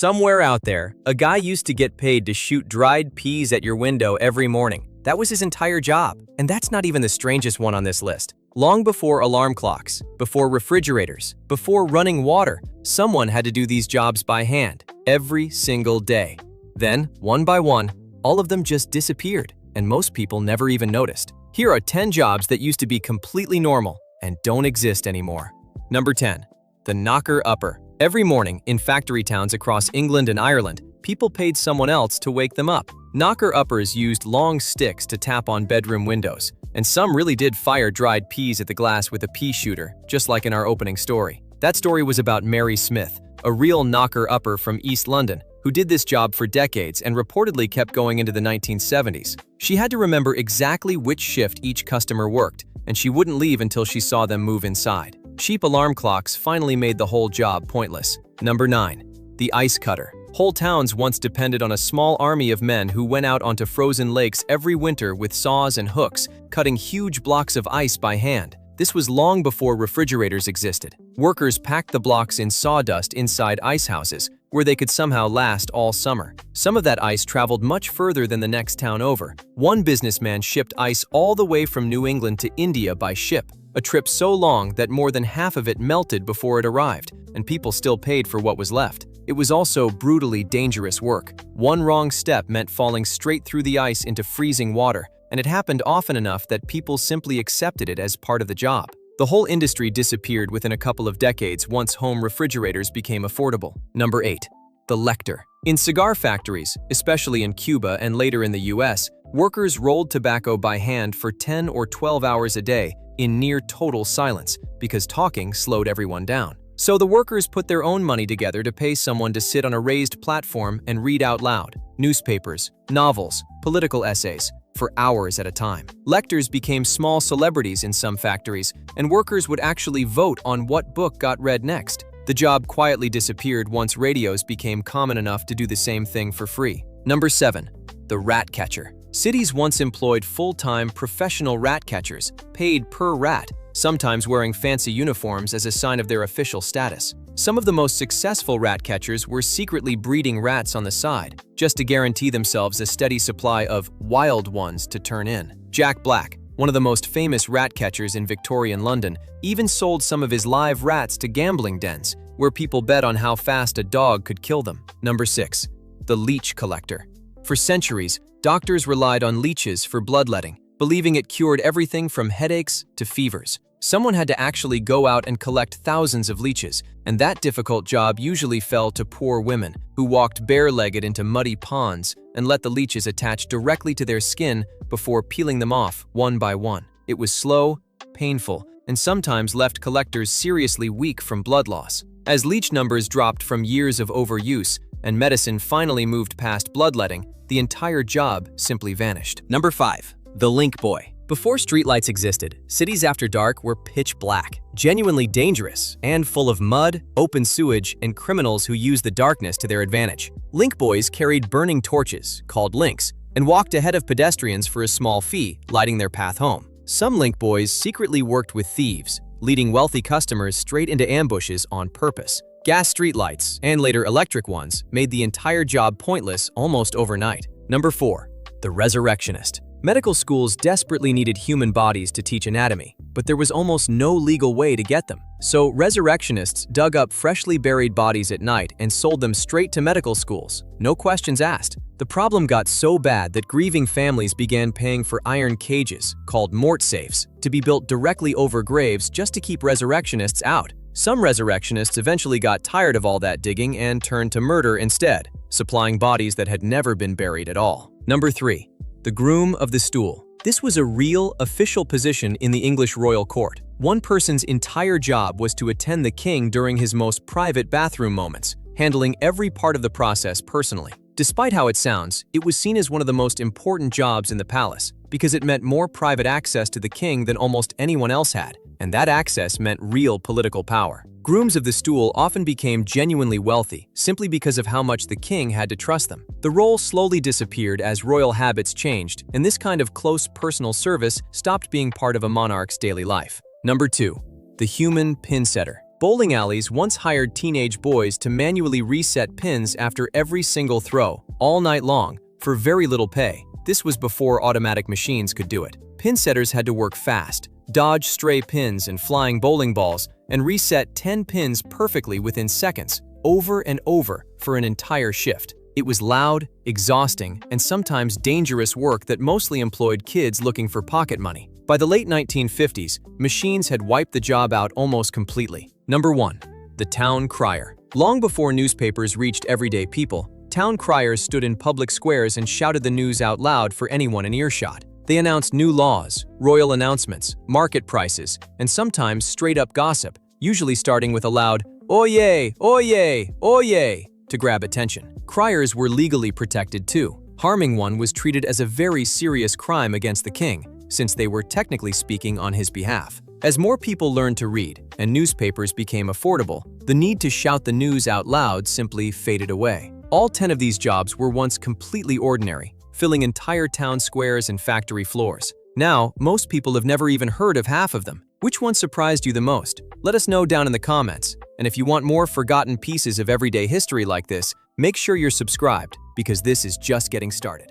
Somewhere out there, a guy used to get paid to shoot dried peas at your window every morning. That was his entire job. And that's not even the strangest one on this list. Long before alarm clocks, before refrigerators, before running water, someone had to do these jobs by hand, every single day. Then, one by one, all of them just disappeared, and most people never even noticed. Here are 10 jobs that used to be completely normal and don't exist anymore. Number 10. The knocker-upper. Every morning, in factory towns across England and Ireland, people paid someone else to wake them up. Knocker-uppers used long sticks to tap on bedroom windows, and some really did fire dried peas at the glass with a pea shooter, just like in our opening story. That story was about Mary Smith, a real knocker-upper from East London, who did this job for decades and reportedly kept going into the 1970s. She had to remember exactly which shift each customer worked, and she wouldn't leave until she saw them move inside. Cheap alarm clocks finally made the whole job pointless. Number 9. The ice cutter. Whole towns once depended on a small army of men who went out onto frozen lakes every winter with saws and hooks, cutting huge blocks of ice by hand. This was long before refrigerators existed. Workers packed the blocks in sawdust inside ice houses, where they could somehow last all summer. Some of that ice traveled much further than the next town over. One businessman shipped ice all the way from New England to India by ship, a trip so long that more than half of it melted before it arrived, and people still paid for what was left. It was also brutally dangerous work. One wrong step meant falling straight through the ice into freezing water, and it happened often enough that people simply accepted it as part of the job. The whole industry disappeared within a couple of decades once home refrigerators became affordable. Number 8. The Lector. In cigar factories, especially in Cuba and later in the US, workers rolled tobacco by hand for 10 or 12 hours a day in near total silence because talking slowed everyone down. So the workers put their own money together to pay someone to sit on a raised platform and read out loud newspapers, novels, political essays, for hours at a time. Lectors became small celebrities in some factories, and workers would actually vote on what book got read next. The job quietly disappeared once radios became common enough to do the same thing for free. Number 7. The rat catcher. Cities once employed full-time professional rat catchers, paid per rat, sometimes wearing fancy uniforms as a sign of their official status. Some of the most successful rat catchers were secretly breeding rats on the side, just to guarantee themselves a steady supply of wild ones to turn in. Jack Black, one of the most famous rat catchers in Victorian London, even sold some of his live rats to gambling dens, where people bet on how fast a dog could kill them. Number 6. The Leech Collector. For centuries, doctors relied on leeches for bloodletting, believing it cured everything from headaches to fevers. Someone had to actually go out and collect thousands of leeches, and that difficult job usually fell to poor women who walked bare-legged into muddy ponds and let the leeches attach directly to their skin before peeling them off one by one. It was slow, painful, and sometimes left collectors seriously weak from blood loss. As leech numbers dropped from years of overuse and medicine finally moved past bloodletting, the entire job simply vanished. Number 5. The Linkboy. Before streetlights existed, cities after dark were pitch black, genuinely dangerous, and full of mud, open sewage, and criminals who used the darkness to their advantage. Linkboys carried burning torches, called links, and walked ahead of pedestrians for a small fee, lighting their path home. Some Linkboys secretly worked with thieves, leading wealthy customers straight into ambushes on purpose. Gas streetlights, and later electric ones, made the entire job pointless almost overnight. Number 4. The Resurrectionist. Medical schools desperately needed human bodies to teach anatomy, but there was almost no legal way to get them. So resurrectionists dug up freshly buried bodies at night and sold them straight to medical schools, no questions asked. The problem got so bad that grieving families began paying for iron cages, called mort safes, to be built directly over graves just to keep resurrectionists out. Some resurrectionists eventually got tired of all that digging and turned to murder instead, supplying bodies that had never been buried at all. Number 3. The Groom of the Stool. This was a real, official position in the English royal court. One person's entire job was to attend the king during his most private bathroom moments, handling every part of the process personally. Despite how it sounds, it was seen as one of the most important jobs in the palace, because it meant more private access to the king than almost anyone else had, and that access meant real political power. Grooms of the stool often became genuinely wealthy simply because of how much the king had to trust them. The role slowly disappeared as royal habits changed, and this kind of close personal service stopped being part of a monarch's daily life. Number 2. The Human Pinsetter. Bowling alleys once hired teenage boys to manually reset pins after every single throw, all night long, for very little pay. This was before automatic machines could do it. Pin setters had to work fast, dodge stray pins and flying bowling balls, and reset 10 pins perfectly within seconds, over and over, for an entire shift. It was loud, exhausting, and sometimes dangerous work that mostly employed kids looking for pocket money. By the late 1950s, machines had wiped the job out almost completely. Number 1. The Town Crier. Long before newspapers reached everyday people, town criers stood in public squares and shouted the news out loud for anyone in earshot. They announced new laws, royal announcements, market prices, and sometimes straight-up gossip, usually starting with a loud, "Oyez, oyez, oyez," to grab attention. Criers were legally protected too. Harming one was treated as a very serious crime against the king, since they were technically speaking on his behalf. As more people learned to read and newspapers became affordable, the need to shout the news out loud simply faded away. All 10 of these jobs were once completely ordinary, filling entire town squares and factory floors. Now, most people have never even heard of half of them. Which one surprised you the most? Let us know down in the comments. And if you want more forgotten pieces of everyday history like this, make sure you're subscribed, because this is just getting started.